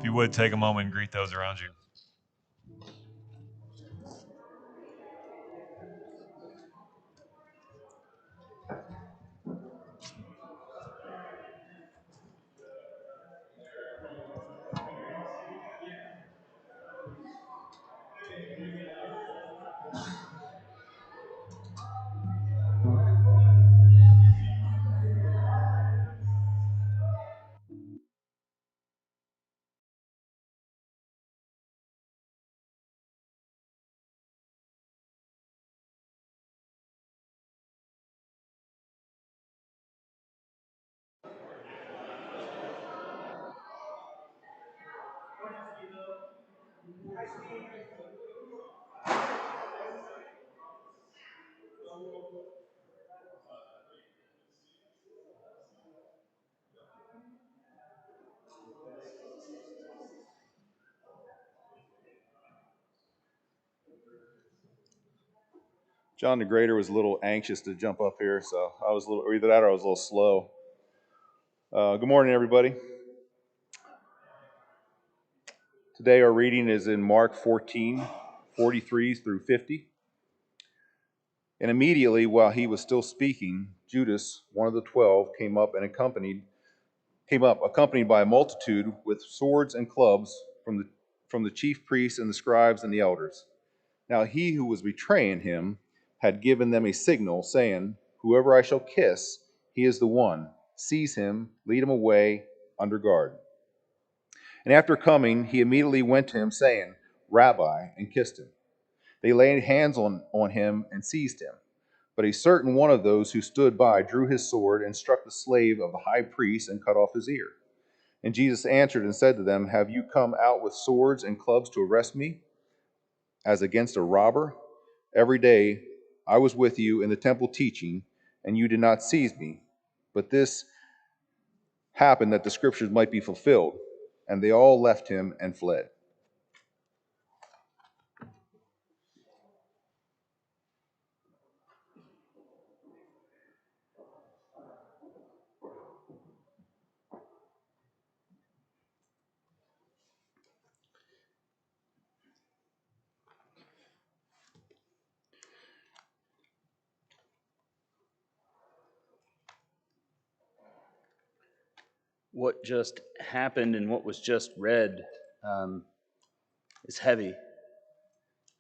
you would take a moment and greet those around you. John the Greater was a little anxious to jump up here, so I was a little, either that or I was a little slow. Good morning, everybody. Today our reading is in Mark 14, 43 through 50. And immediately while he was still speaking, Judas, one of the 12, came up accompanied by a multitude with swords and clubs from the chief priests and the scribes and the elders. Now he who was betraying him had given them a signal, saying, "Whoever I shall kiss, he is the one. Seize him, lead him away under guard." And after coming, he immediately went to him, saying, "Rabbi," and kissed him. They laid hands on him and seized him. But a certain one of those who stood by drew his sword and struck the slave of the high priest and cut off his ear. And Jesus answered and said to them, "Have you come out with swords and clubs to arrest me, as against a robber? Every day I was with you in the temple teaching, and you did not seize me. But this happened that the scriptures might be fulfilled." And they all left him and fled. What just happened and what was just read is heavy.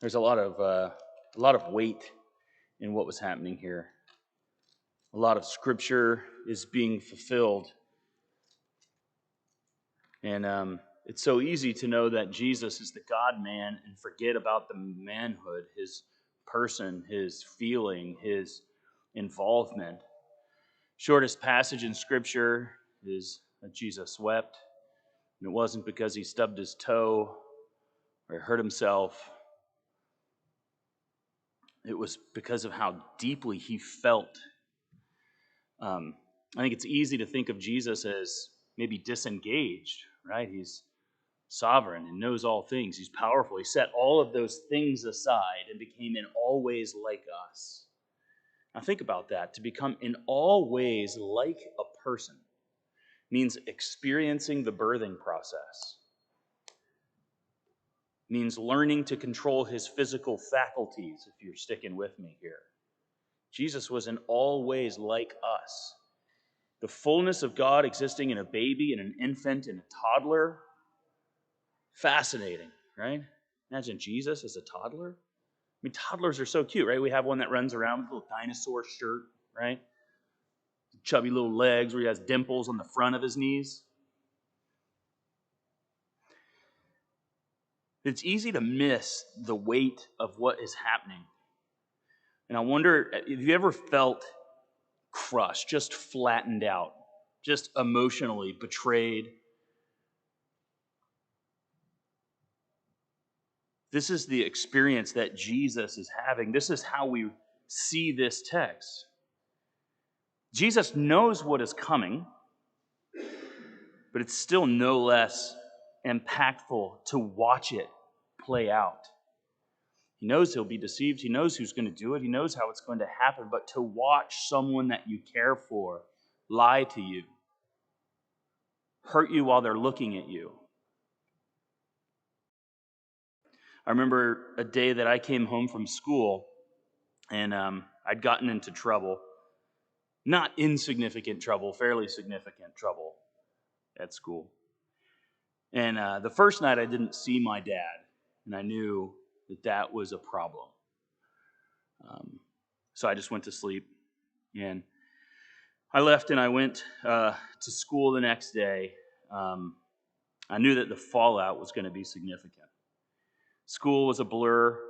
There's a lot of weight in what was happening here. A lot of scripture is being fulfilled, and it's so easy to know that Jesus is the God-man and forget about the manhood, his person, his feeling, his involvement. Shortest passage in scripture is that Jesus wept. And it wasn't because he stubbed his toe or hurt himself. It was because of how deeply he felt. I think it's easy to think of Jesus as maybe disengaged, right? He's sovereign and knows all things. He's powerful. He set all of those things aside and became in all ways like us. Now think about that. To become in all ways like a person means experiencing the birthing process. Means learning to control his physical faculties, if you're sticking with me here. Jesus was in all ways like us. The fullness of God existing in a baby and an infant and a toddler. Fascinating, right? Imagine Jesus as a toddler. I mean, toddlers are so cute, right? We have one that runs around with a little dinosaur shirt, right? Chubby little legs where he has dimples on the front of his knees. It's easy to miss the weight of what is happening. And I wonder, have you ever felt crushed, just flattened out, just emotionally betrayed? This is the experience that Jesus is having. This is how we see this text. Jesus knows what is coming, but it's still no less impactful to watch it play out. He knows he'll be deceived. He knows who's going to do it. He knows how it's going to happen. But to watch someone that you care for lie to you, hurt you while they're looking at you, I remember a day that I came home from school, and I'd gotten into trouble. Not insignificant trouble, fairly significant trouble at school. And the first night I didn't see my dad, and I knew that that was a problem. So I just went to sleep, and I left and I went to school the next day. I knew that the fallout was going to be significant. School was a blur.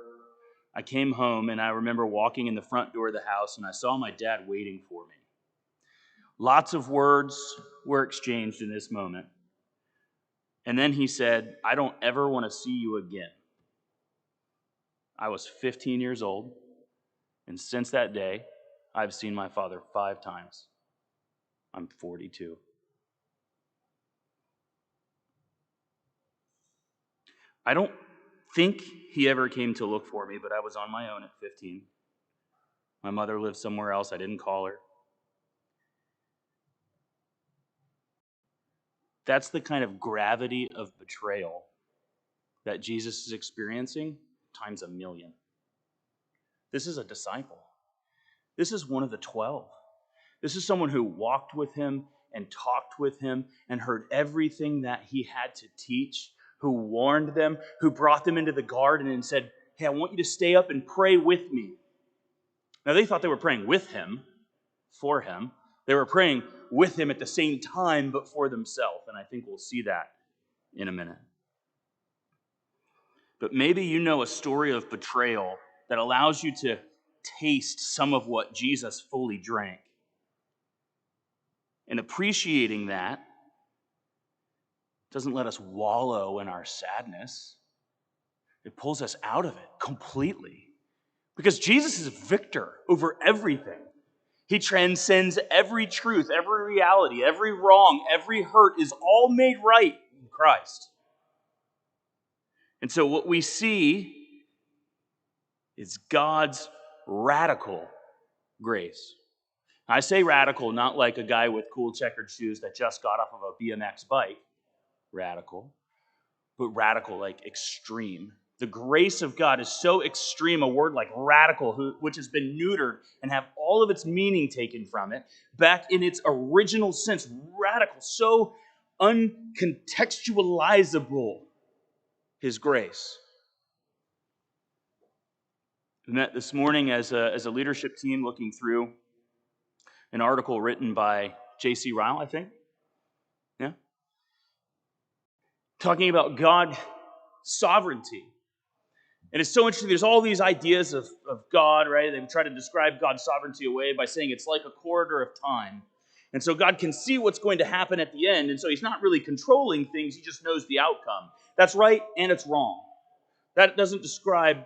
I came home, and I remember walking in the front door of the house, and I saw my dad waiting for me. Lots of words were exchanged in this moment. And then he said, "I don't ever want to see you again." I was 15 years old, and since that day, I've seen my father 5 times. I'm 42. I don't think he ever came to look for me, but I was on my own at 15. My mother lived somewhere else. I didn't call her. That's the kind of gravity of betrayal that Jesus is experiencing times a million. This is a disciple. This is one of the 12. This is someone who walked with him and talked with him and heard everything that he had to teach, who warned them, who brought them into the garden and said, "Hey, I want you to stay up and pray with me." Now, they thought they were praying with him, for him. They were praying with him at the same time, but for themselves. And I think we'll see that in a minute. But maybe you know a story of betrayal that allows you to taste some of what Jesus fully drank. And appreciating that doesn't let us wallow in our sadness. It pulls us out of it completely. Because Jesus is a victor over everything. He transcends every truth, every reality, every wrong, every hurt is all made right in Christ. And so what we see is God's radical grace. I say radical, not like a guy with cool checkered shoes that just got off of a BMX bike, radical, but radical like extreme. The grace of God is so extreme, a word like radical, which has been neutered and have all of its meaning taken from it, back in its original sense, radical, so uncontextualizable, his grace. We met this morning as a leadership team looking through an article written by J.C. Ryle, I think. Yeah? Talking about God's sovereignty. And it's so interesting. There's all these ideas of God, right? They try to describe God's sovereignty away by saying it's like a corridor of time. And so God can see what's going to happen at the end. And so he's not really controlling things. He just knows the outcome. That's right and it's wrong. That doesn't describe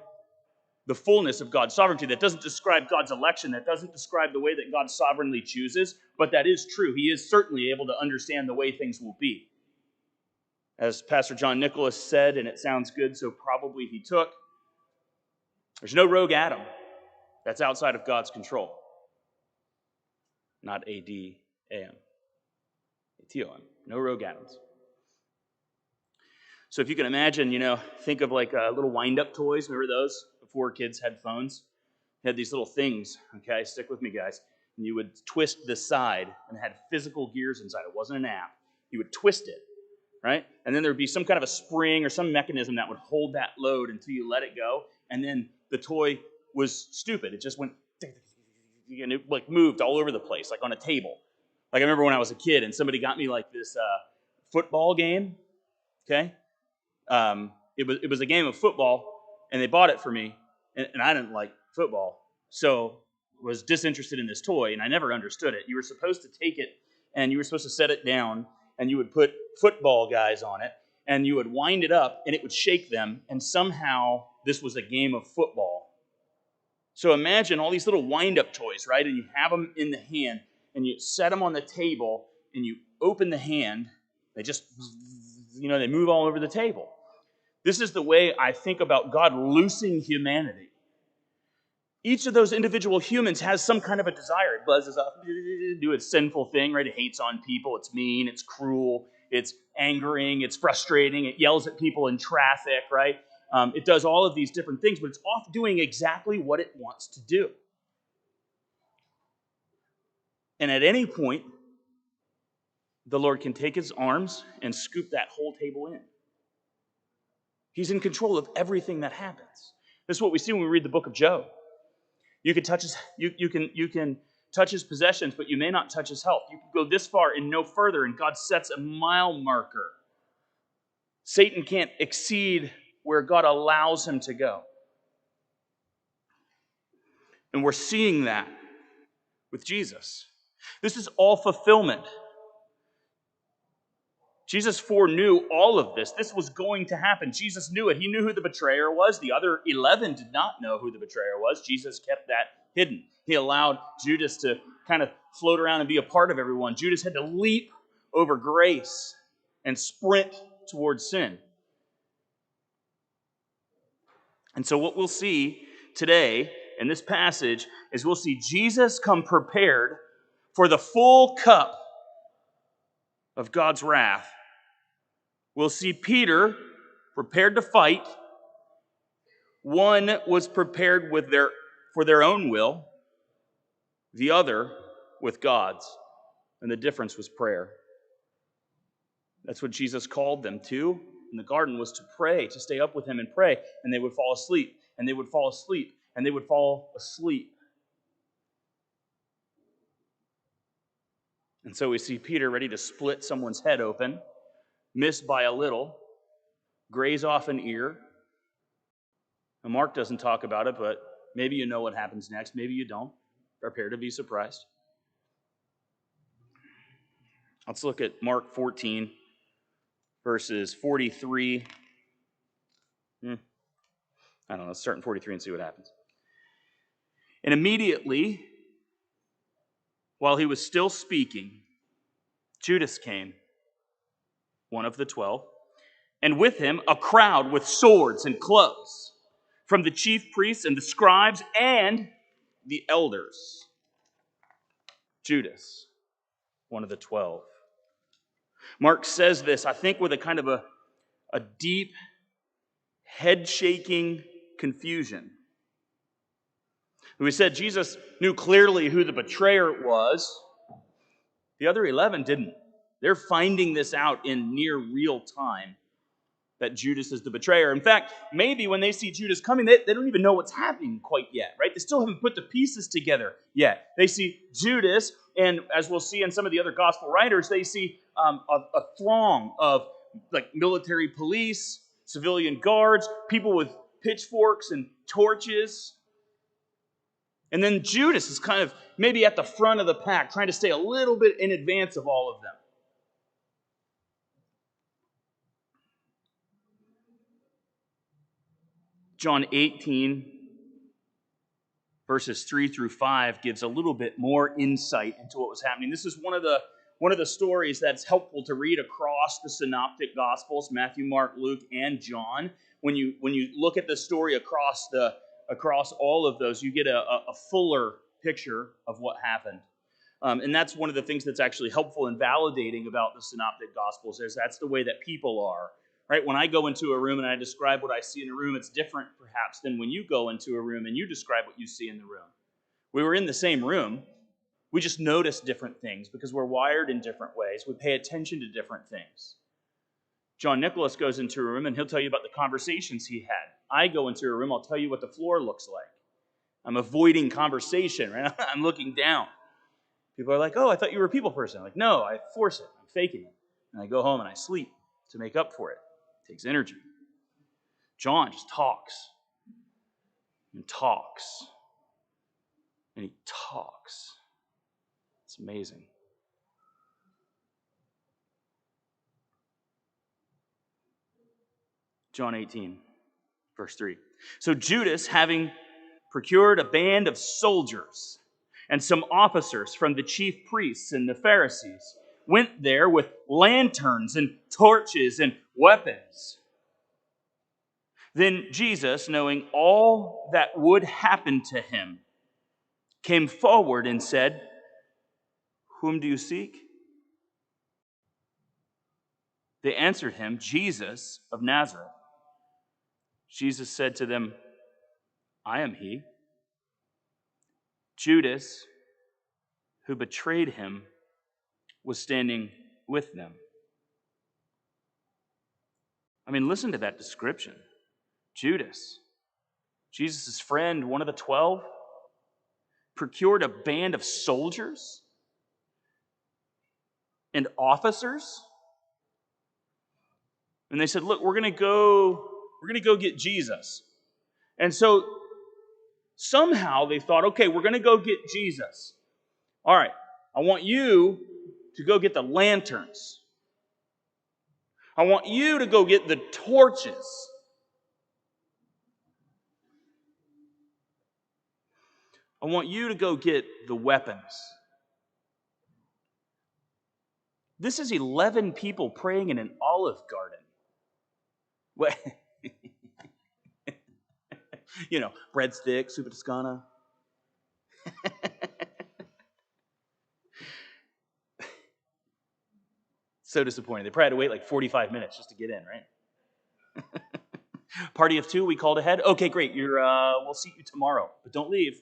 the fullness of God's sovereignty. That doesn't describe God's election. That doesn't describe the way that God sovereignly chooses. But that is true. He is certainly able to understand the way things will be. As Pastor John Nicholas said, and it sounds good, so probably he took, there's no rogue atom that's outside of God's control. Not A-D-A-M. A-T-O-M. No rogue atoms. So if you can imagine, think of like little wind-up toys. Remember those? Before kids had phones? They had these little things, okay? Stick with me, guys. And you would twist this side, and it had physical gears inside. It wasn't an app. You would twist it, right? And then there would be some kind of a spring or some mechanism that would hold that load until you let it go. And then the toy was stupid. It just went, and it like moved all over the place, like on a table. Like I remember when I was a kid and somebody got me like this football game, okay? It was a game of football, and they bought it for me, and I didn't like football. So was disinterested in this toy, and I never understood it. You were supposed to take it, and you were supposed to set it down, and you would put football guys on it, and you would wind it up, and it would shake them, and somehow this was a game of football. So imagine all these little wind-up toys, right? And you have them in the hand, and you set them on the table, and you open the hand. They just, they move all over the table. This is the way I think about God loosing humanity. Each of those individual humans has some kind of a desire. It buzzes up, do its sinful thing, right? It hates on people. It's mean. It's cruel. It's angering. It's frustrating. It yells at people in traffic, right? It does all of these different things, but it's off doing exactly what it wants to do. And at any point, the Lord can take his arms and scoop that whole table in. He's in control of everything that happens. This is what we see when we read the book of Job. You can touch his, you can touch his possessions, but you may not touch his health. You can go this far and no further, and God sets a mile marker. Satan can't exceed where God allows him to go. And we're seeing that with Jesus. This is all fulfillment. Jesus foreknew all of this. This was going to happen. Jesus knew it. He knew who the betrayer was. The other 11 did not know who the betrayer was. Jesus kept that hidden. He allowed Judas to kind of float around and be a part of everyone. Judas had to leap over grace and sprint towards sin. And so what we'll see today in this passage is we'll see Jesus come prepared for the full cup of God's wrath. We'll see Peter prepared to fight. One was prepared for their own will, the other with God's. And the difference was prayer. That's what Jesus called them to in the garden, was to pray, to stay up with him and pray. And they would fall asleep, and they would fall asleep, and they would fall asleep. And so we see Peter ready to split someone's head open, miss by a little, graze off an ear. Now, Mark doesn't talk about it, but maybe you know what happens next. Maybe you don't. Prepare to be surprised. Let's look at Mark 14, verses 43. I don't know. Let's start in 43 and see what happens. And immediately, while he was still speaking, Judas came, one of the 12, and with him a crowd with swords and clubs, from the chief priests and the scribes and the elders. Judas, one of the 12. Mark says this, I think, with a kind of a deep, head-shaking confusion. We said Jesus knew clearly who the betrayer was. The other 11 didn't. They're finding this out in near real time, that Judas is the betrayer. In fact, maybe when they see Judas coming, they don't even know what's happening quite yet, right? They still haven't put the pieces together yet. They see Judas, and as we'll see in some of the other gospel writers, they see a throng of like military police, civilian guards, people with pitchforks and torches. And then Judas is kind of maybe at the front of the pack, trying to stay a little bit in advance of all of them. John 18, verses 3 through 5 gives a little bit more insight into what was happening. This is one of the stories that's helpful to read across the synoptic gospels, Matthew, Mark, Luke, and John. When you look at the story across all of those, you get a fuller picture of what happened. And that's one of the things that's actually helpful in validating about the synoptic gospels, is that's the way that people are. Right? When I go into a room and I describe what I see in a room, it's different perhaps than when you go into a room and you describe what you see in the room. We were in the same room. We just notice different things because we're wired in different ways. We pay attention to different things. John Nicholas goes into a room and he'll tell you about the conversations he had. I go into a room, I'll tell you what the floor looks like. I'm avoiding conversation, right? I'm looking down. People are like, oh, I thought you were a people person. I'm like, no, I force it. I'm faking it. And I go home and I sleep to make up for it. It takes energy. John just talks and talks and he talks. It's amazing. John 18, verse 3. So Judas, having procured a band of soldiers and some officers from the chief priests and the Pharisees, went there with lanterns and torches and weapons. Then Jesus, knowing all that would happen to him, came forward and said, "Whom do you seek?" They answered him, "Jesus of Nazareth." Jesus said to them, I am he. Judas, who betrayed him, was standing with them. I mean, listen to that description. Judas, Jesus' friend, one of the 12, procured a band of soldiers and officers. And they said, look, we're going to go get Jesus. And so somehow they thought, okay, we're going to go get Jesus. All right, I want you to go get the lanterns. I want you to go get the torches. I want you to go get the weapons. This is 11 people praying in an olive garden. What? Breadstick, soup Toscana. So disappointed. They probably had to wait like 45 minutes just to get in, right? Party of 2, we called ahead. Okay, great. We'll see you tomorrow, but don't leave.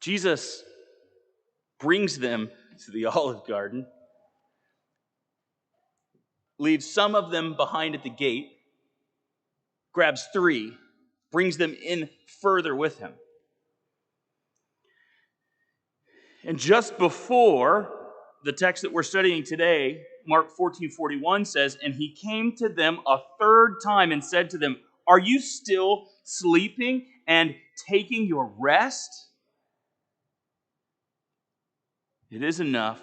Jesus brings them to the Olive Garden, leaves some of them behind at the gate, grabs 3, brings them in further with him. And just before the text that we're studying today, Mark 14:41 says, and he came to them a third time and said to them, are you still sleeping and taking your rest? It is enough.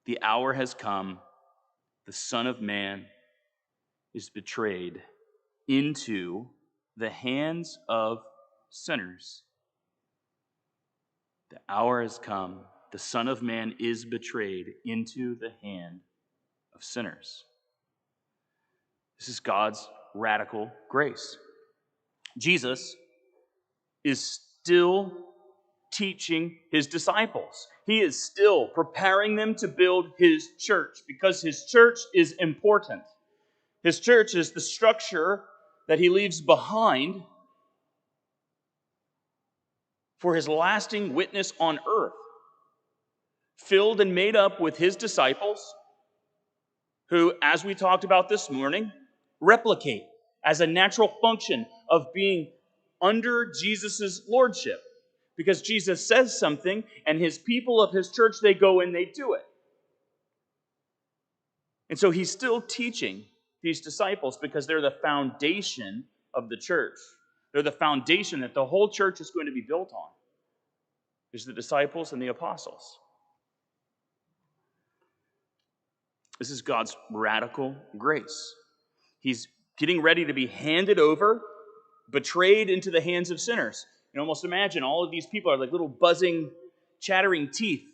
The hour has come. The Son of Man is betrayed into the hands of sinners. The hour has come. The Son of Man is betrayed into the hand of sinners. This is God's radical grace. Jesus is still teaching his disciples. He is still preparing them to build his church because his church is important. His church is the structure that he leaves behind for his lasting witness on earth, filled and made up with his disciples who, as we talked about this morning, replicate as a natural function of being under Jesus' lordship. Because Jesus says something, and his people of his church, they go and they do it. And so he's still teaching these disciples because they're the foundation of the church. They're the foundation that the whole church is going to be built on. There's the disciples and the apostles. This is God's radical grace. He's getting ready to be handed over, betrayed into the hands of sinners. You can almost imagine all of these people are like little buzzing, chattering teeth.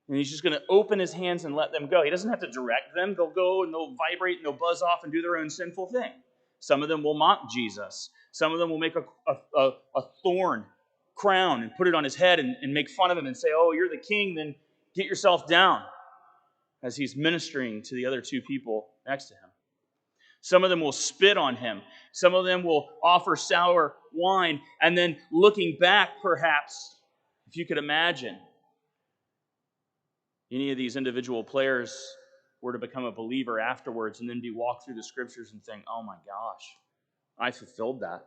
And he's just going to open his hands and let them go. He doesn't have to direct them. They'll go and they'll vibrate and they'll buzz off and do their own sinful thing. Some of them will mock Jesus. Some of them will make a thorn crown and put it on his head and make fun of him and say, oh, you're the king, then get yourself down, as he's ministering to the other 2 people next to him. Some of them will spit on him. Some of them will offer sour wine. And then looking back, perhaps, if you could imagine, any of these individual players were to become a believer afterwards and then be walked through the scriptures and think, oh my gosh, I fulfilled that.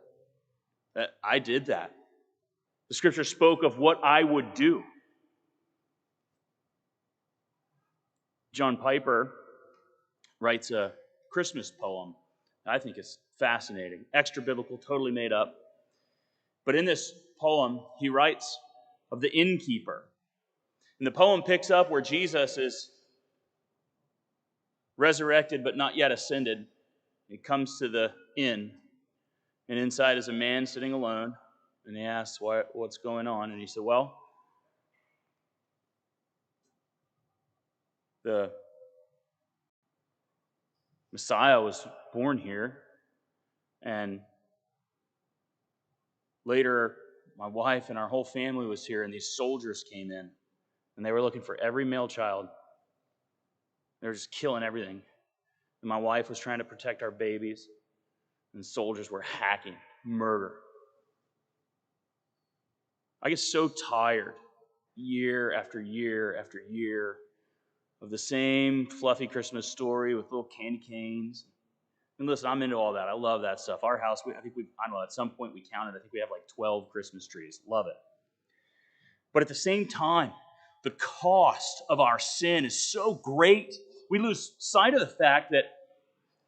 I did that. The scripture spoke of what I would do. John Piper writes a Christmas poem I think is fascinating, extra biblical, totally made up. But in this poem, he writes of the innkeeper. And the poem picks up where Jesus is resurrected but not yet ascended. He comes to the inn, and inside is a man sitting alone. And he asks, what's going on? And he said, well, the Messiah was born here, and later my wife and our whole family was here, and these soldiers came in, and they were looking for every male child They were just killing everything. And my wife was trying to protect our babies, and soldiers were hacking, murder. I get so tired year after year after year of the same fluffy Christmas story with little candy canes. And listen, I'm into all that. I love that stuff. Our house, I don't know, at some point we counted, I think we have like 12 Christmas trees. Love it. But at the same time, the cost of our sin is so great, we lose sight of the fact that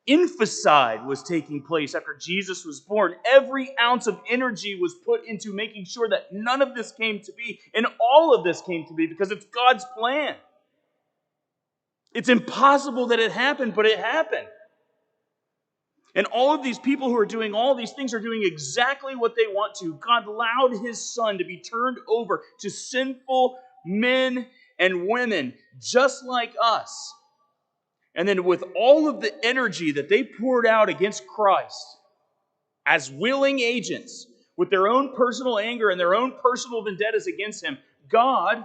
infanticide was taking place after Jesus was born. Every ounce of energy was put into making sure that none of this came to be, and all of this came to be because it's God's plan. It's impossible that it happened, but it happened. And all of these people who are doing all these things are doing exactly what they want to. God allowed his son to be turned over to sinful men and women just like us. And then with all of the energy that they poured out against Christ as willing agents, with their own personal anger and their own personal vendettas against him, God,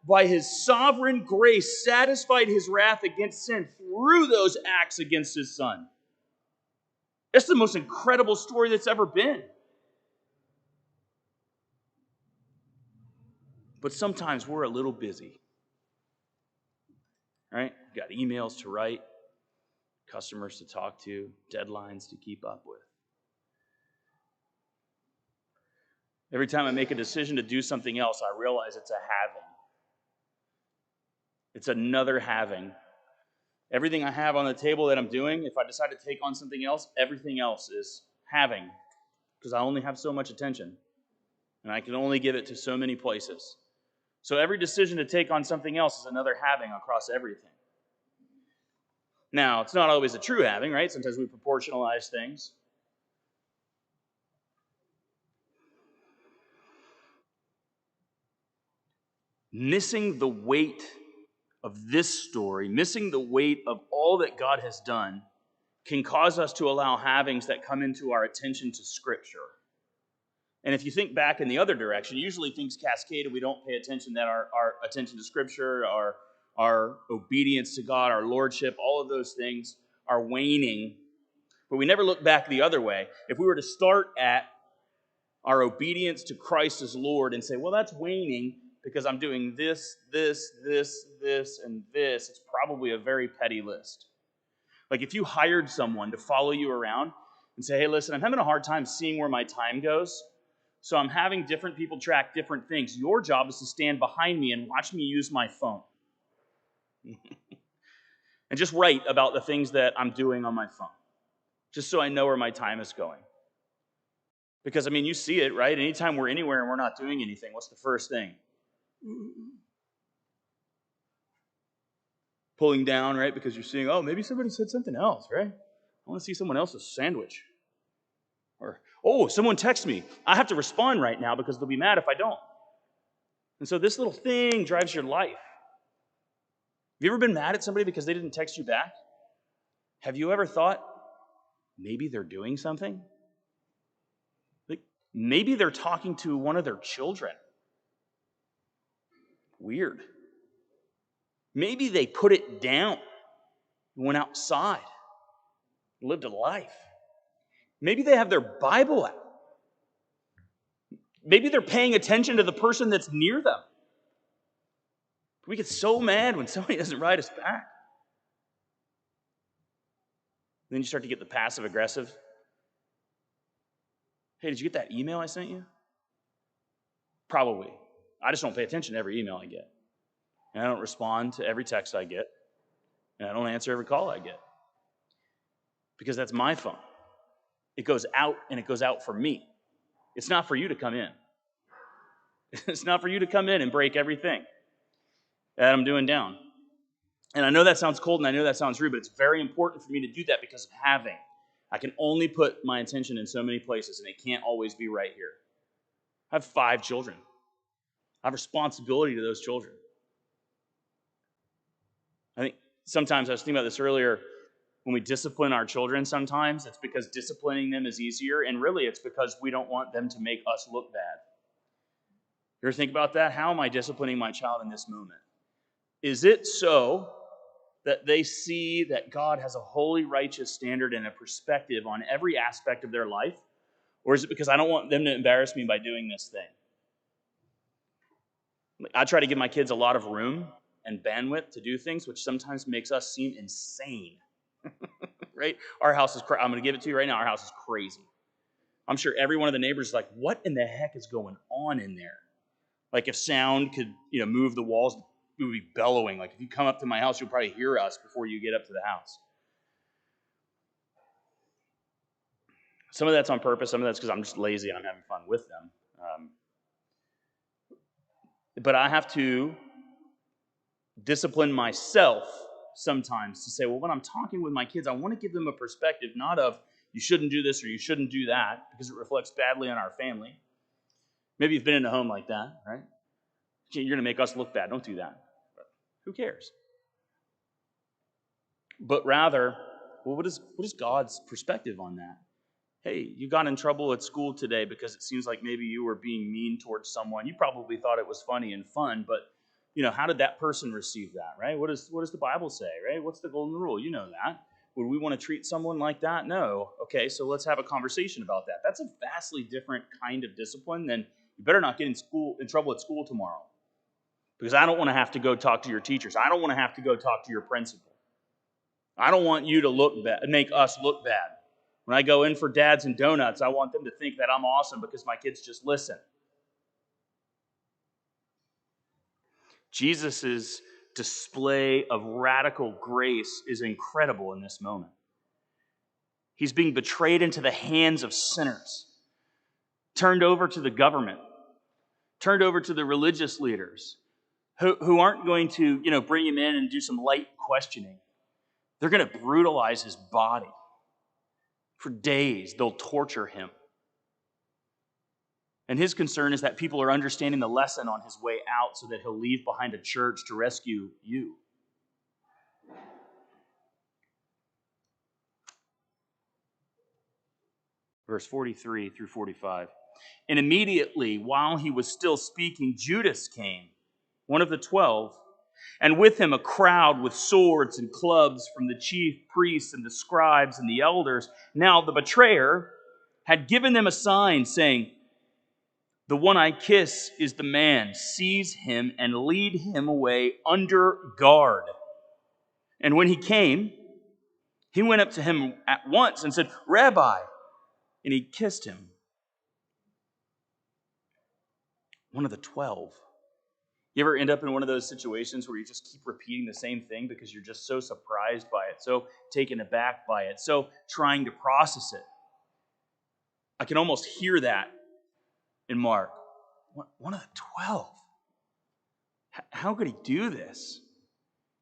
by his sovereign grace, satisfied his wrath against sin through those acts against his son. It's the most incredible story that's ever been. But sometimes we're a little busy, right? We've got emails to write, customers to talk to, deadlines to keep up with. Every time I make a decision to do something else, I realize it's a having. It's another having. Everything I have on the table that I'm doing, if I decide to take on something else, everything else is having. Because I only have so much attention. And I can only give it to so many places. So every decision to take on something else is another having across everything. Now, it's not always a true having, right? Sometimes we proportionalize things. Missing the weight of this story, missing the weight of all that God has done, can cause us to allow havings that come into our attention to Scripture. And if you think back in the other direction, usually things cascade and we don't pay attention, that our attention to Scripture, our obedience to God, our lordship, all of those things are waning. But we never look back the other way. If we were to start at our obedience to Christ as Lord and say, well, that's waning because I'm doing this, this, this, this, and this, it's probably a very petty list. Like if you hired someone to follow you around and say, hey, listen, I'm having a hard time seeing where my time goes, so I'm having different people track different things. Your job is to stand behind me and watch me use my phone. And just write about the things that I'm doing on my phone, just so I know where my time is going. Because, I mean, you see it, right? Anytime we're anywhere and we're not doing anything, what's the first thing? Pulling down, right? Because you're seeing, oh, maybe somebody said something else, right? I want to see someone else's sandwich. Or, oh, someone texted me. I have to respond right now because they'll be mad if I don't. And so this little thing drives your life. Have you ever been mad at somebody because they didn't text you back? Have you ever thought, maybe they're doing something? Like, maybe they're talking to one of their children. Weird. Maybe they put it down and went outside, lived a life. Maybe they have their Bible out. Maybe they're paying attention to the person that's near them. We get so mad when somebody doesn't write us back. Then you start to get the passive aggressive. Hey, did you get that email I sent you? Probably. I just don't pay attention to every email I get. And I don't respond to every text I get. And I don't answer every call I get. Because that's my phone. It goes out, and it goes out for me. It's not for you to come in. It's not for you to come in and break everything that I'm doing down. And I know that sounds cold, and I know that sounds rude, but it's very important for me to do that because of having. I can only put my attention in so many places, and it can't always be right here. I have 5 children. I have responsibility to those children. I think sometimes, I was thinking about this earlier, when we discipline our children sometimes, it's because disciplining them is easier, and really it's because we don't want them to make us look bad. You ever think about that? How am I disciplining my child in this moment? Is it so That they see that God has a holy, righteous standard and a perspective on every aspect of their life? Or is it because I don't want them to embarrass me by doing this thing? I try to give my kids a lot of room and bandwidth to do things, which sometimes makes us seem insane. Right? Our house is I'm going to give it to you right now. Our house is crazy. I'm sure every one of the neighbors is like, what in the heck is going on in there? Like if sound could, move the walls, we would be bellowing. Like if you come up to my house, you'll probably hear us before you get up to the house. Some of that's on purpose. Some of that's because I'm just lazy and I'm having fun with them. But I have to discipline myself sometimes to say, well, when I'm talking with my kids, I want to give them a perspective, not of you shouldn't do this or you shouldn't do that, because it reflects badly on our family. Maybe you've been in a home like that, right? You're going to make us look bad. Don't do that. But who cares? But rather, well, what is God's perspective on that? Hey, you got in trouble at school today because it seems like maybe you were being mean towards someone. You probably thought it was funny and fun, but how did that person receive that, right? What does the Bible say, right? What's the golden rule? You know that. Would we want to treat someone like that? No. Okay, so let's have a conversation about that. That's a vastly different kind of discipline than you better not get in trouble at school tomorrow, because I don't want to have to go talk to your teachers. I don't want to have to go talk to your principal. I don't want you to look bad, make us look bad. When I go in for dads and donuts, I want them to think that I'm awesome because my kids just listen. Jesus' display of radical grace is incredible in this moment. He's being betrayed into the hands of sinners, turned over to the government, turned over to the religious leaders, who aren't going to, bring him in and do some light questioning. They're going to brutalize his body. For days, they'll torture him. And his concern is that people are understanding the lesson on his way out so that he'll leave behind a church to rescue you. Verse 43 through 45. And immediately, while he was still speaking, Judas came, one of the 12, and with him a crowd with swords and clubs from the chief priests and the scribes and the elders. Now the betrayer had given them a sign, saying, "The one I kiss is the man. Seize him and lead him away under guard." And when he came, he went up to him at once and said, "Rabbi," and he kissed him. One of the 12. You ever end up in one of those situations where you just keep repeating the same thing because you're just so surprised by it, so taken aback by it, so trying to process it? I can almost hear that in Mark. One of the 12. How could he do this?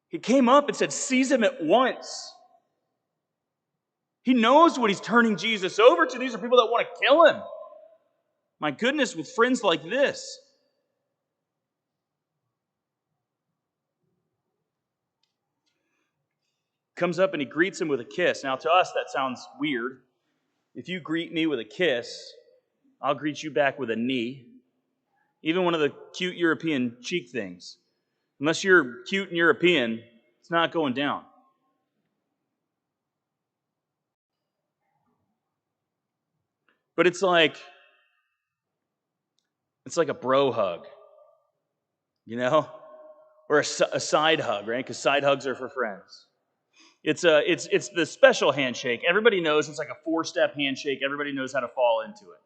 He came up and said, "Seize him at once." He knows what he's turning Jesus over to. These are people that want to kill him. My goodness, with friends like this. Comes up and he greets him with a kiss. Now, to us, that sounds weird. If you greet me with a kiss, I'll greet you back with a knee. Even one of the cute European cheek things. Unless you're cute and European, it's not going down. But it's like a bro hug, or a side hug, right? Because side hugs are for friends. It's the special handshake. Everybody knows it's like a 4-step handshake. Everybody knows how to fall into it.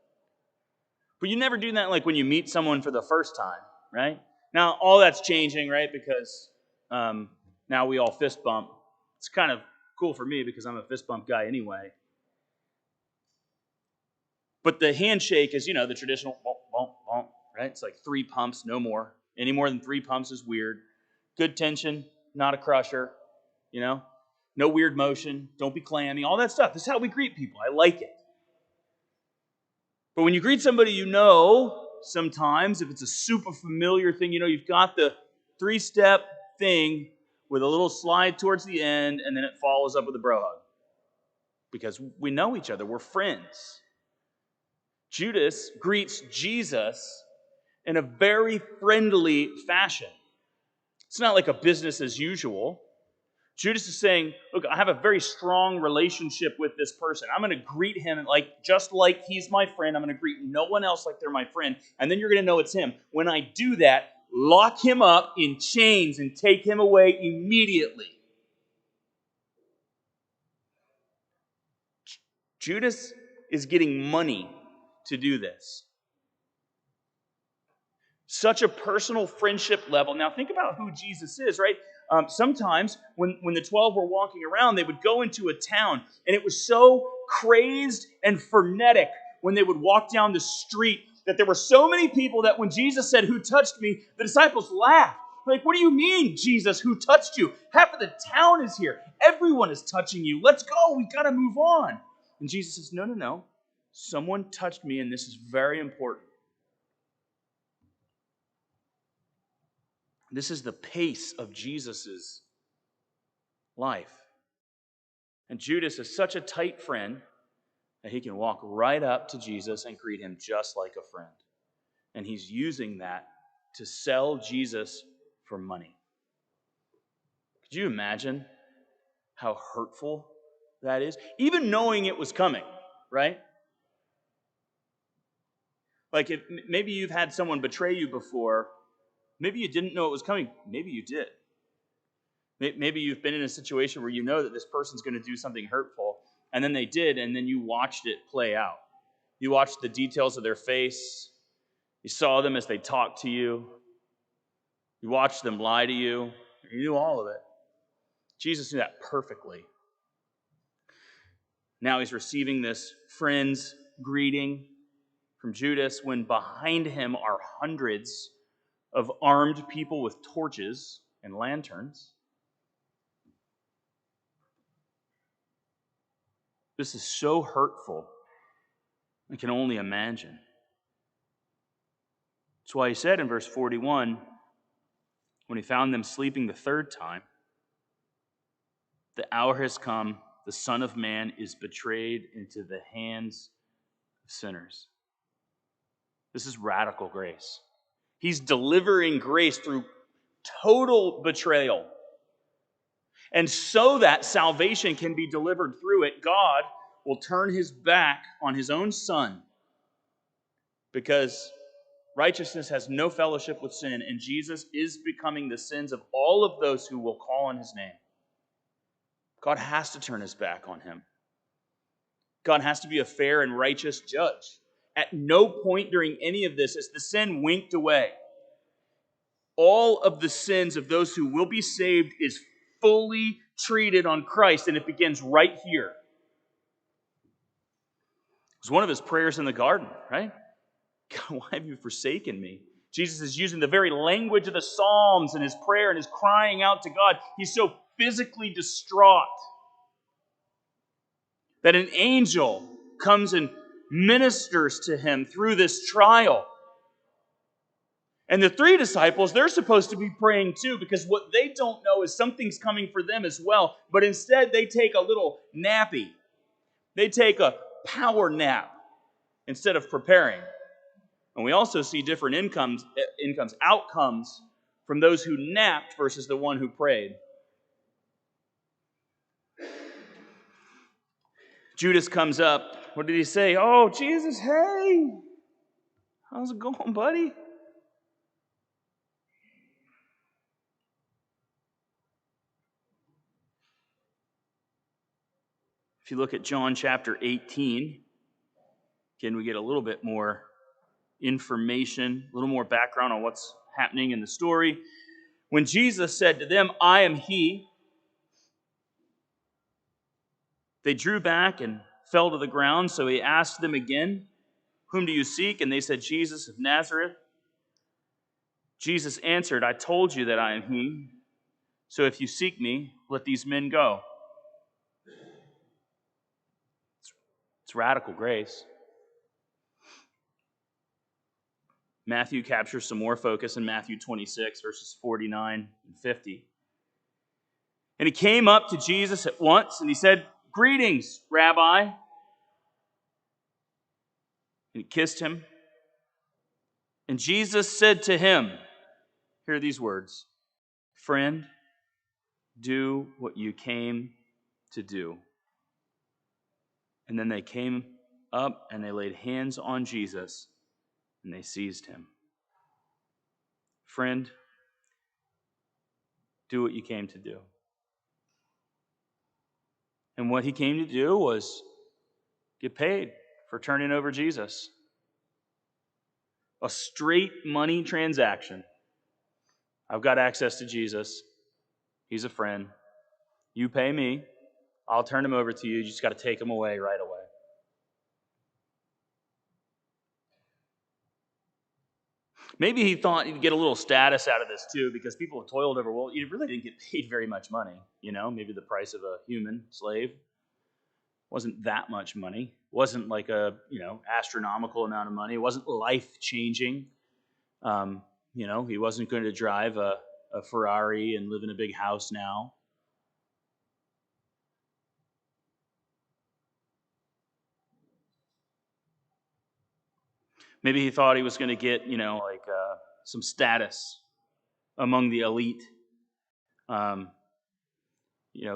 But you never do that like when you meet someone for the first time, right? Now, all that's changing, right? Because now we all fist bump. It's kind of cool for me because I'm a fist bump guy anyway. But the handshake is, the traditional bump, bump, bump, right? It's like 3 pumps, no more. Any more than 3 pumps is weird. Good tension, not a crusher, No weird motion, don't be clammy, all that stuff. This is how we greet people. I like it. But when you greet somebody sometimes, if it's a super familiar thing, you've got the 3-step thing with a little slide towards the end, and then it follows up with a bro hug. Because we know each other, we're friends. Judas greets Jesus in a very friendly fashion. It's not like a business as usual. Judas is saying, look, I have a very strong relationship with this person. I'm going to greet him just like he's my friend. I'm going to greet no one else like they're my friend. And then you're going to know it's him. When I do that, lock him up in chains and take him away immediately. Judas is getting money to do this. Such a personal friendship level. Now think about who Jesus is, right? Sometimes when the 12 were walking around, they would go into a town, and it was so crazed and frenetic when they would walk down the street that there were so many people that when Jesus said, "Who touched me?" the disciples laughed. Like, what do you mean, Jesus, who touched you? Half of the town is here. Everyone is touching you. Let's go. We've got to move on. And Jesus says, no, no, no. Someone touched me, and this is very important. This is the pace of Jesus' life. And Judas is such a tight friend that he can walk right up to Jesus and greet him just like a friend. And he's using that to sell Jesus for money. Could you imagine how hurtful that is? Even knowing it was coming, right? Like if maybe you've had someone betray you before. Maybe you didn't know it was coming. Maybe you did. Maybe you've been in a situation where you know that this person's going to do something hurtful, and then they did, and then you watched it play out. You watched the details of their face. You saw them as they talked to you. You watched them lie to you. You knew all of it. Jesus knew that perfectly. Now he's receiving this friend's greeting from Judas when behind him are hundreds of armed people with torches and lanterns. This is so hurtful. I can only imagine. That's why he said in verse 41, when he found them sleeping the third time, the hour has come, the Son of Man is betrayed into the hands of sinners. This is radical grace. He's delivering grace through total betrayal. And so that salvation can be delivered through it, God will turn his back on his own Son, because righteousness has no fellowship with sin, and Jesus is becoming the sins of all of those who will call on his name. God has to turn his back on him. God has to be a fair and righteous judge. At no point during any of this is the sin winked away. All of the sins of those who will be saved is fully treated on Christ, and it begins right here. It was one of his prayers in the garden, right? God, why have you forsaken me? Jesus is using the very language of the Psalms in his prayer and is crying out to God. He's so physically distraught that an angel comes and ministers to him through this trial. And the three disciples, they're supposed to be praying too, because what they don't know is something's coming for them as well. But instead, they take a little nappy. They take a power nap instead of preparing. And we also see different outcomes from those who napped versus the one who prayed. Judas comes up. What did he say? Oh, Jesus, hey, how's it going, buddy? If you look at John chapter 18, again, we get a little bit more information, a little more background on what's happening in the story. When Jesus said to them, I am he, they drew back and fell to the ground. So he asked them again, whom do you seek? And they said, Jesus of Nazareth. Jesus answered, I told you that I am he. So if you seek me, let these men go. It's radical grace. Matthew captures some more focus in Matthew 26, verses 49 and 50. And he came up to Jesus at once, and he said, Greetings, Rabbi. And he kissed him. And Jesus said to him, hear these words, Friend, do what you came to do. And then they came up and they laid hands on Jesus and they seized him. Friend, do what you came to do. And what he came to do was get paid for turning over Jesus. A straight money transaction. I've got access to Jesus. He's a friend. You pay me. I'll turn him over to you. You just got to take him away right away. Maybe he thought he'd get a little status out of this too, because people have toiled over. Well, you really didn't get paid very much money. Maybe the price of a human slave wasn't that much money. Wasn't like a astronomical amount of money. It wasn't life changing. He wasn't going to drive a Ferrari and live in a big house now. Maybe he thought he was going to get, some status among the elite.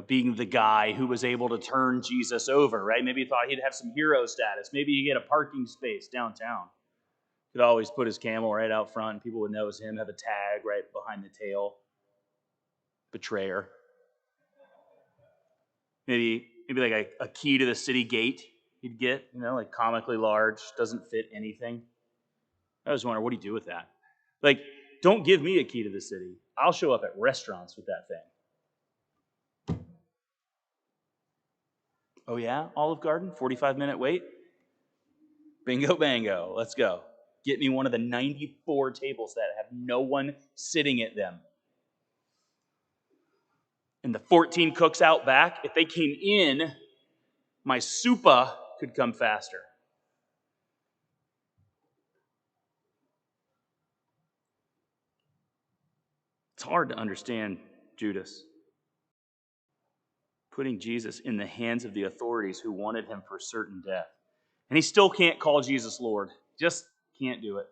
Being the guy who was able to turn Jesus over, right? Maybe he thought he'd have some hero status. Maybe he'd get a parking space downtown. Could always put his camel right out front and people would know it's him, have a tag right behind the tail. Betrayer. Maybe like a key to the city gate he'd get, like comically large, doesn't fit anything. I was wondering, what do you do with that? Like, don't give me a key to the city. I'll show up at restaurants with that thing. Oh yeah, Olive Garden, 45-minute wait? Bingo, bango, let's go. Get me one of the 94 tables that have no one sitting at them. And the 14 cooks out back, if they came in, my supa could come faster. It's hard to understand Judas putting Jesus in the hands of the authorities who wanted him for certain death. And he still can't call Jesus Lord. Just can't do it.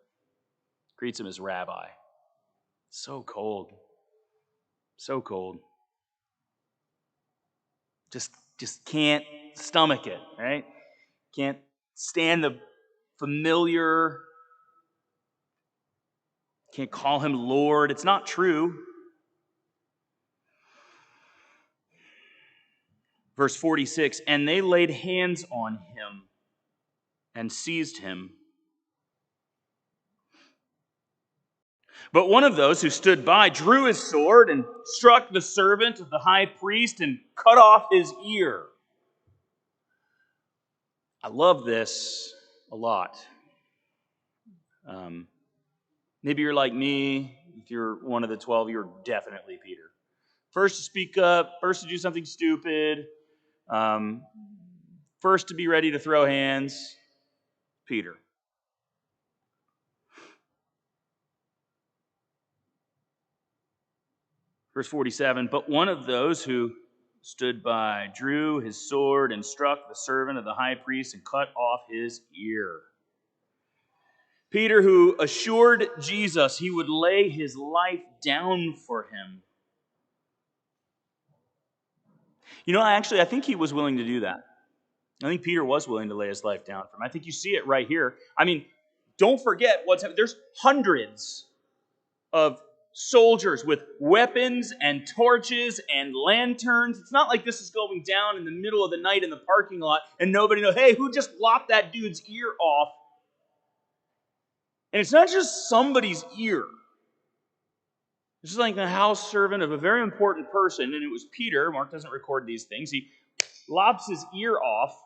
Greets him as rabbi. So cold. So cold. Just can't stomach it, right? Can't stand the familiar. Can't call him Lord. It's not true. Verse 46, and they laid hands on him and seized him. But one of those who stood by drew his sword and struck the servant of the high priest and cut off his ear. I love this a lot. Maybe you're like me. If you're one of the 12, you're definitely Peter. First to speak up, first to do something stupid, first to be ready to throw hands, Peter. Verse 47, but one of those who stood by drew his sword and struck the servant of the high priest and cut off his ear. Peter, who assured Jesus he would lay his life down for him. I think he was willing to do that. I think Peter was willing to lay his life down for him. I think you see it right here. Don't forget what's happening. There's hundreds of soldiers with weapons and torches and lanterns. It's not like this is going down in the middle of the night in the parking lot and nobody knows, hey, who just lopped that dude's ear off? And it's not just somebody's ear. This is like the house servant of a very important person, and it was Peter. Mark doesn't record these things. He lops his ear off,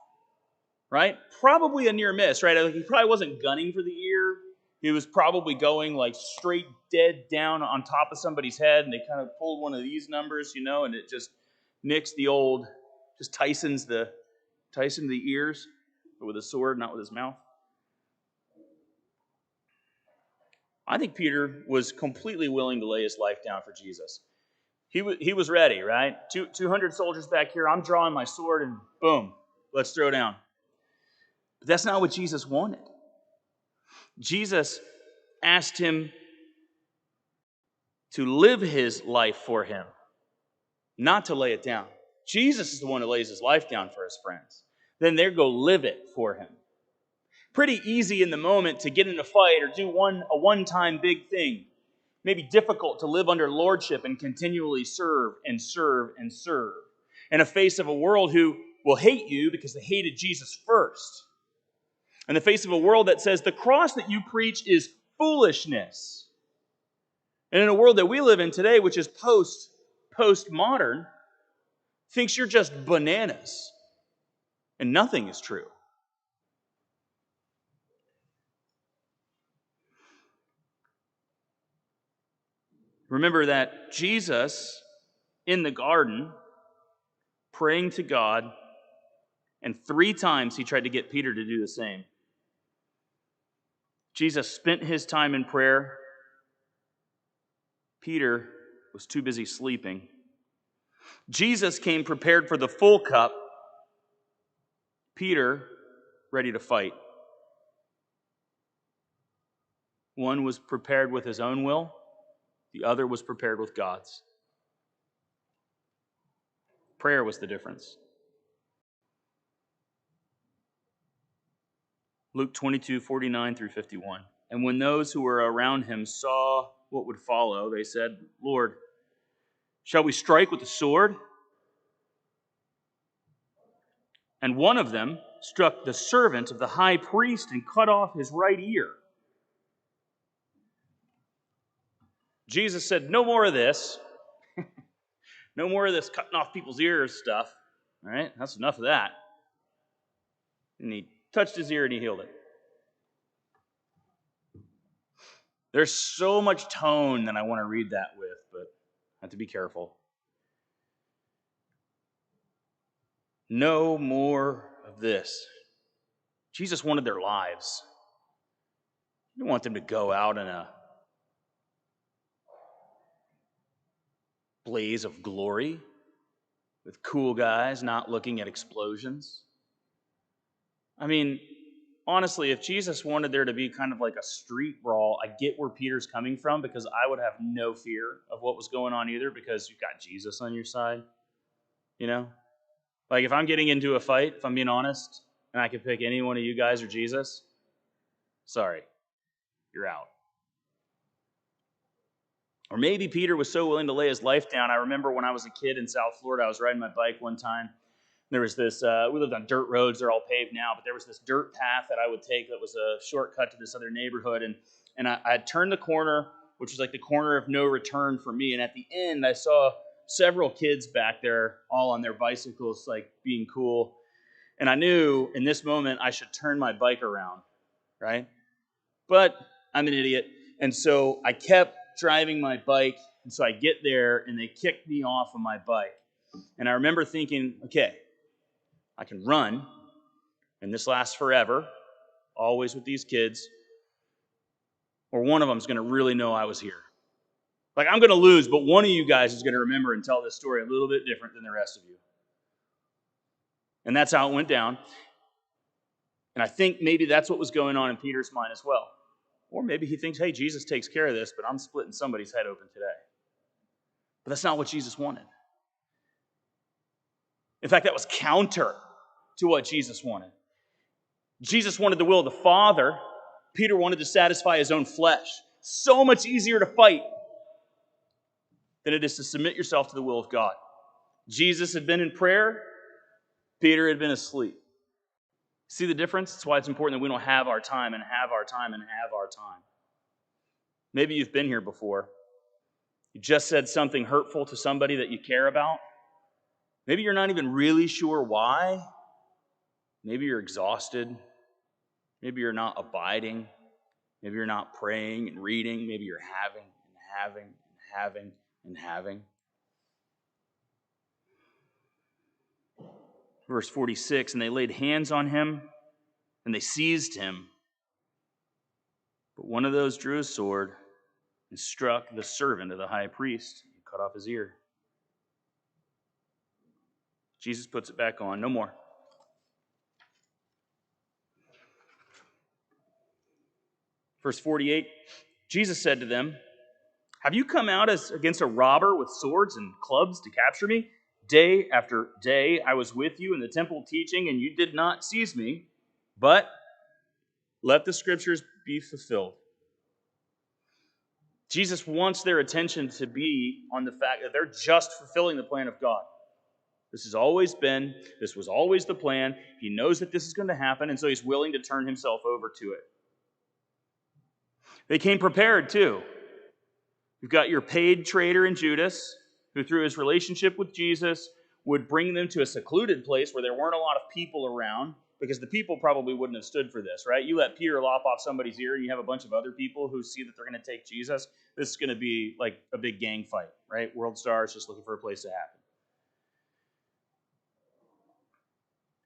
right? Probably a near miss, right? He probably wasn't gunning for the ear. He was probably going like straight dead down on top of somebody's head, and they kind of pulled one of these numbers, and it just nicks the old, just Tyson's the ears, but with a sword, not with his mouth. I think Peter was completely willing to lay his life down for Jesus. He was ready, right? 200 soldiers back here. I'm drawing my sword, and boom, let's throw down. But that's not what Jesus wanted. Jesus asked him to live his life for him, not to lay it down. Jesus is the one who lays his life down for his friends. Then they go live it for him. Pretty easy in the moment to get in a fight or do a one-time big thing. Maybe difficult to live under lordship and continually serve and serve and serve in the face of a world who will hate you because they hated Jesus first. In the face of a world that says the cross that you preach is foolishness. And in a world that we live in today, which is postmodern, thinks you're just bananas. And nothing is true. Remember that Jesus in the garden, praying to God, and 3 times he tried to get Peter to do the same. Jesus spent his time in prayer. Peter was too busy sleeping. Jesus came prepared for the full cup. Peter, ready to fight. One was prepared with his own will. The other was prepared with God's. Prayer was the difference. Luke 22:49 through 51. And when those who were around him saw what would follow, they said, Lord, shall we strike with the sword? And one of them struck the servant of the high priest and cut off his right ear. Jesus said, no more of this. No more of this cutting off people's ears stuff. All right, that's enough of that. And he touched his ear and he healed it. There's so much tone that I want to read that with, but I have to be careful. No more of this. Jesus wanted their lives. He didn't want them to go out in a blaze of glory with cool guys not looking at explosions. I mean, honestly, if Jesus wanted there to be kind of like a street brawl, I get where Peter's coming from, because I would have no fear of what was going on either, because you've got Jesus on your side. You know? Like if I'm getting into a fight, if I'm being honest, and I could pick any one of you guys or Jesus, sorry, you're out. Or maybe Peter was so willing to lay his life down. I remember when I was a kid in South Florida, I was riding my bike one time. There was this, we lived on dirt roads, they're all paved now, but there was this dirt path that I would take that was a shortcut to this other neighborhood. And I had turned the corner, which was like the corner of no return for me. And at the end, I saw several kids back there, all on their bicycles, like being cool. And I knew in this moment I should turn my bike around, right? But I'm an idiot. And so I kept driving my bike. And so I get there and they kicked me off of my bike. And I remember thinking, okay, I can run, and this lasts forever, always with these kids, or one of them is going to really know I was here. Like, I'm going to lose, but one of you guys is going to remember and tell this story a little bit different than the rest of you. And that's how it went down. And I think maybe that's what was going on in Peter's mind as well. Or maybe he thinks, hey, Jesus takes care of this, but I'm splitting somebody's head open today. But that's not what Jesus wanted. In fact, that was counter to what Jesus wanted. Jesus wanted the will of the Father. Peter wanted to satisfy his own flesh. So much easier to fight than it is to submit yourself to the will of God. Jesus had been in prayer. Peter had been asleep. See the difference? That's why it's important that we don't have our time and have our time and have our time. Maybe you've been here before. You just said something hurtful to somebody that you care about. Maybe you're not even really sure why. Maybe you're exhausted. Maybe you're not abiding. Maybe you're not praying and reading. Maybe you're having and having and having and having. Verse 46, and they laid hands on him and they seized him. But one of those drew a sword and struck the servant of the high priest and cut off his ear. Jesus puts it back on. No more. Verse 48, Jesus said to them, Have you come out as against a robber with swords and clubs to capture me? Day after day I was with you in the temple teaching, and you did not seize me. But let the scriptures be fulfilled. Jesus wants their attention to be on the fact that they're just fulfilling the plan of God. This was always the plan. He knows that this is going to happen, and so he's willing to turn himself over to it. They came prepared too. You've got your paid traitor in Judas, who through his relationship with Jesus would bring them to a secluded place where there weren't a lot of people around, because the people probably wouldn't have stood for this, right? You let Peter lop off somebody's ear and you have a bunch of other people who see that they're going to take Jesus. This is going to be like a big gang fight, right? World stars just looking for a place to happen.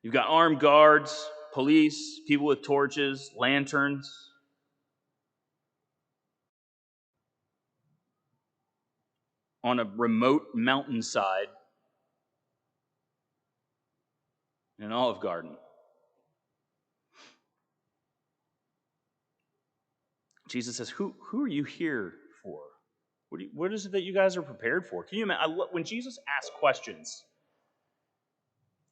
You've got armed guards, police, people with torches, lanterns. On a remote mountainside in an Olive Garden. Jesus says, who are you here for? What is it that you guys are prepared for? Can you imagine? When Jesus asks questions,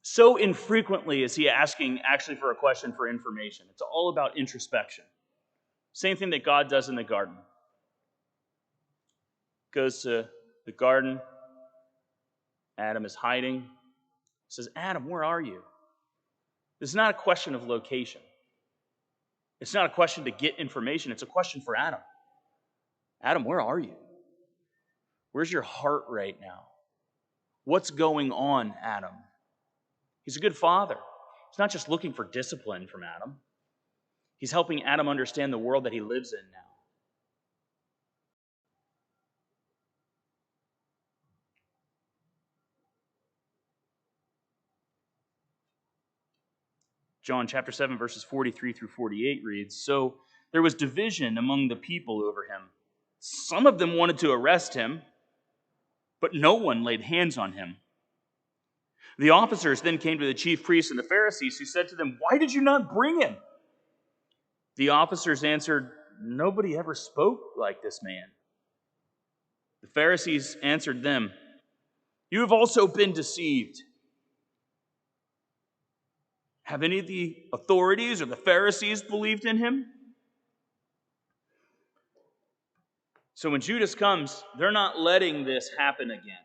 so infrequently is he asking actually for a question for information. It's all about introspection. Same thing that God does in the garden. Goes to the garden. Adam is hiding. Says, Adam, where are you? This is not a question of location. It's not a question to get information. It's a question for Adam. Adam, where are you? Where's your heart right now? What's going on, Adam? He's a good father. He's not just looking for discipline from Adam. He's helping Adam understand the world that he lives in now. John chapter 7, verses 43 through 48 reads, So there was division among the people over him. Some of them wanted to arrest him, but no one laid hands on him. The officers then came to the chief priests and the Pharisees, who said to them, Why did you not bring him? The officers answered, Nobody ever spoke like this man. The Pharisees answered them, You have also been deceived. Have any of the authorities or the Pharisees believed in him? So when Judas comes, they're not letting this happen again.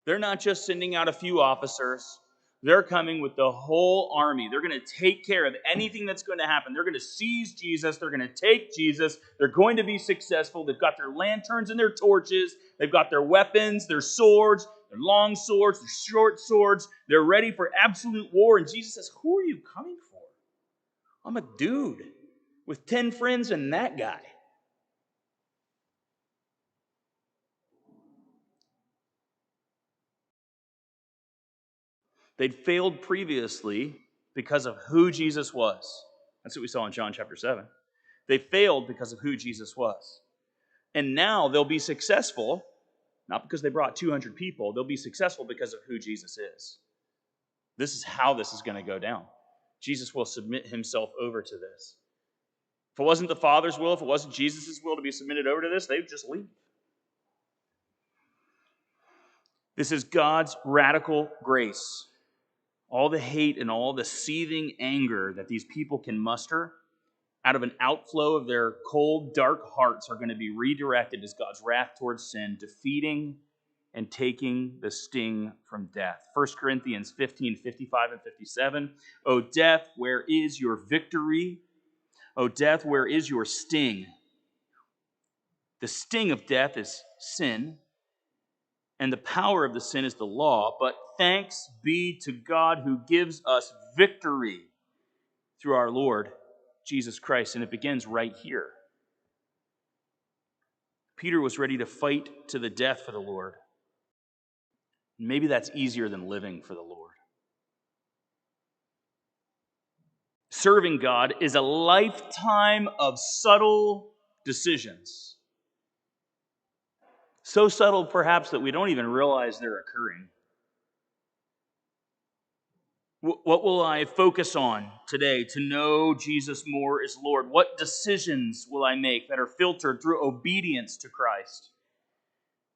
They're not just sending out a few officers. They're coming with the whole army. They're going to take care of anything that's going to happen. They're going to seize Jesus. They're going to take Jesus. They're going to be successful. They've got their lanterns and their torches. They've got their weapons, their swords, their long swords, their short swords. They're ready for absolute war. And Jesus says, Who are you coming for? I'm a dude with 10 friends and that guy. They'd failed previously because of who Jesus was. That's what we saw in John chapter 7. They failed because of who Jesus was. And now they'll be successful, not because they brought 200 people, they'll be successful because of who Jesus is. This is how this is going to go down. Jesus will submit himself over to this. If it wasn't the Father's will, if it wasn't Jesus' will to be submitted over to this, they'd just leave. This is God's radical grace. All the hate and all the seething anger that these people can muster out of an outflow of their cold, dark hearts are going to be redirected as God's wrath towards sin, defeating and taking the sting from death. 1 Corinthians 15, 55 and 57. O death, where is your victory? O death, where is your sting? The sting of death is sin, and the power of the sin is the law, but thanks be to God who gives us victory through our Lord Jesus Christ. And it begins right here. Peter was ready to fight to the death for the Lord. Maybe that's easier than living for the Lord. Serving God is a lifetime of subtle decisions. So subtle, perhaps, that we don't even realize they're occurring. What will I focus on today to know Jesus more as Lord? What decisions will I make that are filtered through obedience to Christ?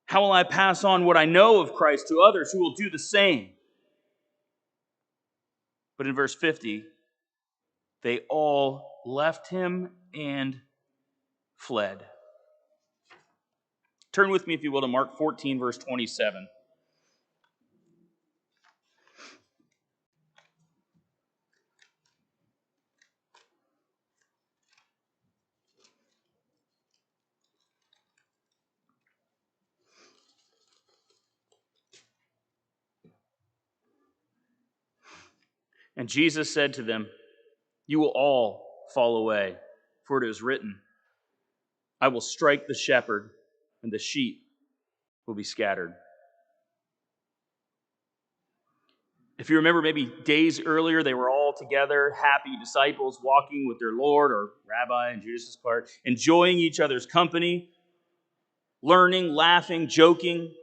How will I pass on what I know of Christ to others who will do the same? But in verse 50, they all left him and fled. Turn with me, if you will, to Mark 14, verse 27. And Jesus said to them, "You will all fall away, for it is written, I will strike the shepherd, and the sheep will be scattered." If you remember, maybe days earlier, they were all together, happy disciples, walking with their Lord, or Rabbi in Judas' part, enjoying each other's company, learning, laughing, joking,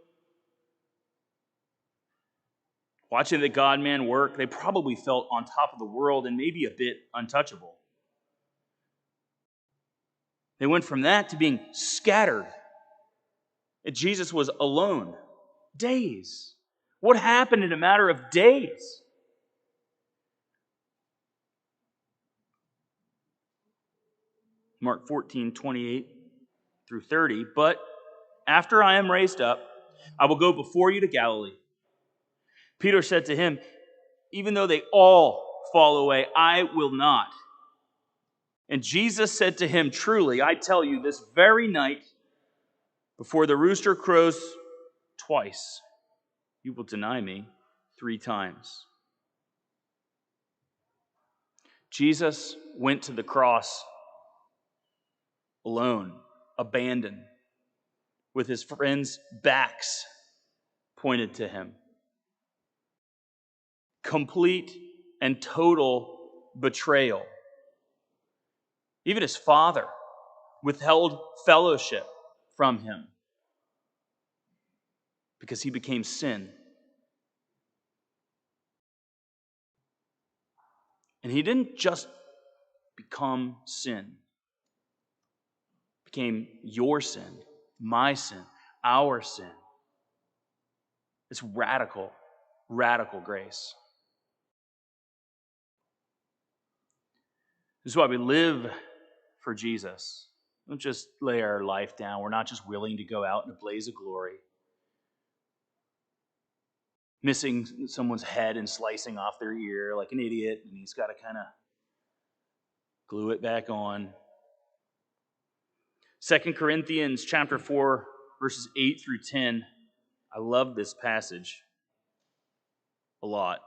watching the God-man work. They probably felt on top of the world and maybe a bit untouchable. They went from that to being scattered. And Jesus was alone. Days. What happened in a matter of days? Mark 14, 28 through 30. But after I am raised up, I will go before you to Galilee. Peter said to him, even though they all fall away, I will not. And Jesus said to him, truly, I tell you, this very night, before the rooster crows twice, you will deny me 3 times. Jesus went to the cross alone, abandoned, with his friends' backs pointed to him. Complete and total betrayal. Even his Father withheld fellowship from him because he became sin. And he didn't just become sin. He became your sin, my sin, our sin. It's radical, radical grace. This is why we live for Jesus. We don't just lay our life down. We're not just willing to go out in a blaze of glory, missing someone's head and slicing off their ear like an idiot, and he's got to kind of glue it back on. 2 Corinthians chapter 4, verses 8 through 10. I love this passage a lot.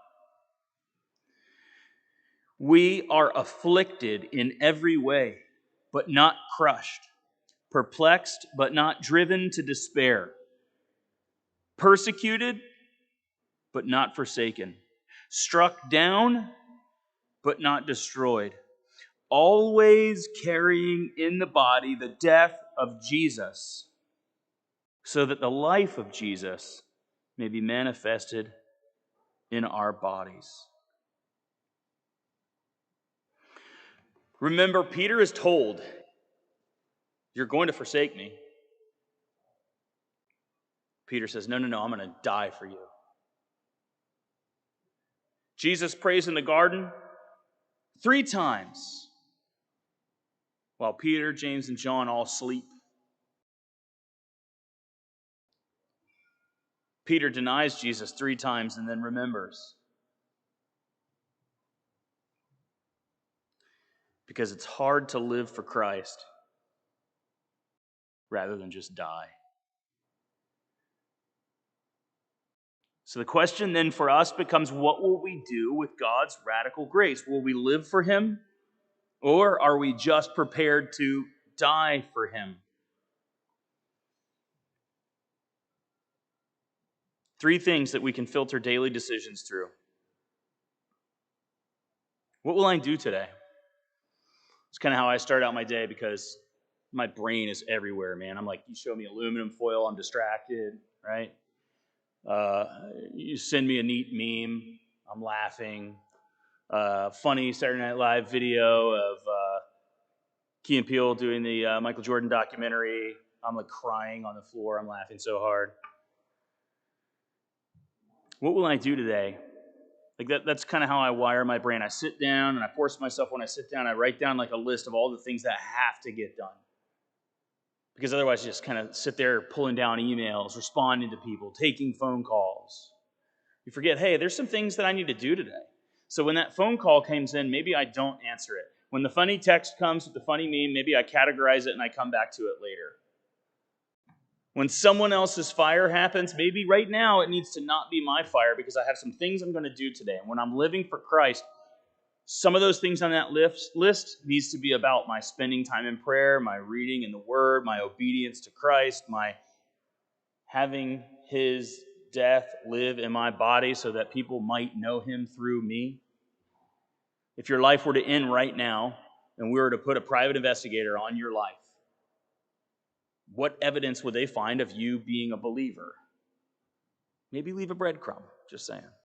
We are afflicted in every way, but not crushed, perplexed, but not driven to despair, persecuted, but not forsaken, struck down, but not destroyed, always carrying in the body the death of Jesus, so that the life of Jesus may be manifested in our bodies. Remember, Peter is told, you're going to forsake me. Peter says, no, I'm going to die for you. Jesus prays in the garden 3 times while Peter, James, and John all sleep. Peter denies Jesus 3 times and then remembers. Because it's hard to live for Christ rather than just die. So the question then for us becomes, what will we do with God's radical grace? Will we live for him? Or are we just prepared to die for him? 3 things that we can filter daily decisions through. What will I do today? It's kind of how I start out my day because my brain is everywhere, man. I'm like, you show me aluminum foil, I'm distracted, right? You send me a neat meme, I'm laughing. funny Saturday Night Live video of Key and Peele doing the Michael Jordan documentary. I'm like crying on the floor. I'm laughing so hard. What will I do today? Like that's kind of how I wire my brain. I sit down and I force myself when I sit down, I write down like a list of all the things that have to get done. Because otherwise you just kind of sit there pulling down emails, responding to people, taking phone calls. You forget, hey, there's some things that I need to do today. So when that phone call comes in, maybe I don't answer it. When the funny text comes with the funny meme, maybe I categorize it and I come back to it later. When someone else's fire happens, maybe right now it needs to not be my fire because I have some things I'm going to do today. And when I'm living for Christ, some of those things on that list needs to be about my spending time in prayer, my reading in the Word, my obedience to Christ, my having His death live in my body so that people might know Him through me. If your life were to end right now and we were to put a private investigator on your life, what evidence would they find of you being a believer? Maybe leave a breadcrumb, just saying.